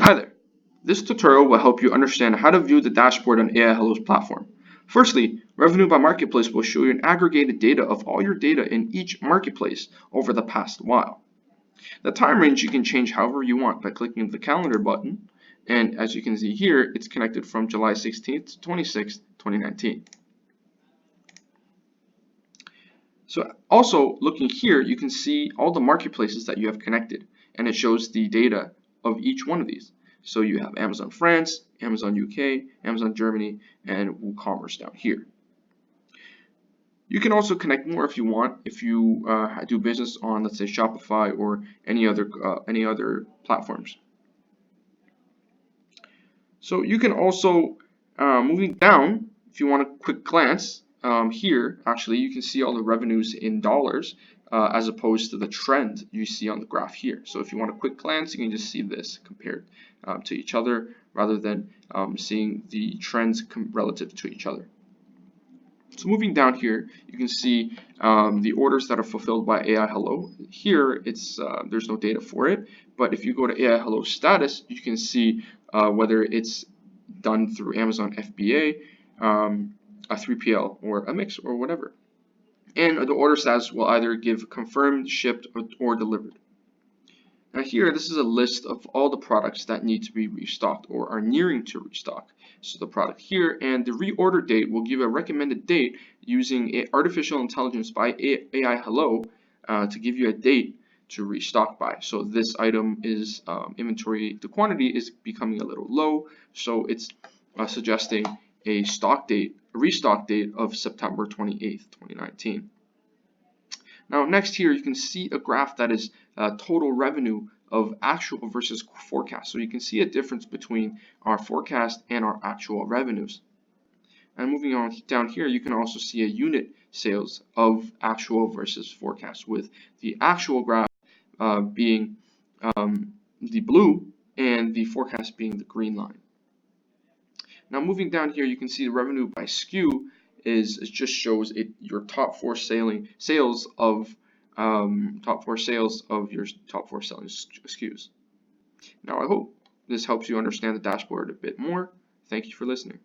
Hi there. This tutorial will help you understand how to view the dashboard on Aihello's platform. Firstly, revenue by marketplace will show you an aggregated data of all your data in each marketplace over the past while. The time range you can change however you want by clicking the calendar button, and as you can see here, it's connected from July 16th to 26th, 2019. So also looking here, you can see all the marketplaces that you have connected, and it shows the data of each one of these. So you have Amazon France, Amazon UK, Amazon Germany, and WooCommerce down here. You can also connect more if you want, if you do business on, let's say, Shopify or any other platforms. So you can also, moving down, if you want a quick glance, here actually you can see all the revenues in dollars as opposed to the trend you see on the graph here. So if you want a quick glance, you can just see this compared to each other rather than seeing the trends relative to each other. So moving down here, you can see the orders that are fulfilled by Aihello. Here, there's no data for it, but if you go to Aihello status, you can see whether it's done through Amazon FBA, a 3PL, or a mix, or whatever. And the order status will either give confirmed, shipped, or delivered. Now here, this is a list of all the products that need to be restocked or are nearing to restock. So the product here, and the reorder date will give a recommended date using artificial intelligence by Aihello to give you a date to restock by. So this item is inventory, the quantity is becoming a little low, so it's suggesting a restock date of September 28th, 2019. Now next here you can see a graph that is total revenue of actual versus forecast. So you can see a difference between our forecast and our actual revenues. And moving on down here, you can also see a unit sales of actual versus forecast, with the actual graph being the blue and the forecast being the green line. Now moving down here, you can see the revenue by SKU it just shows your top four sales of your top four selling SKUs. Now I hope this helps you understand the dashboard a bit more. Thank you for listening.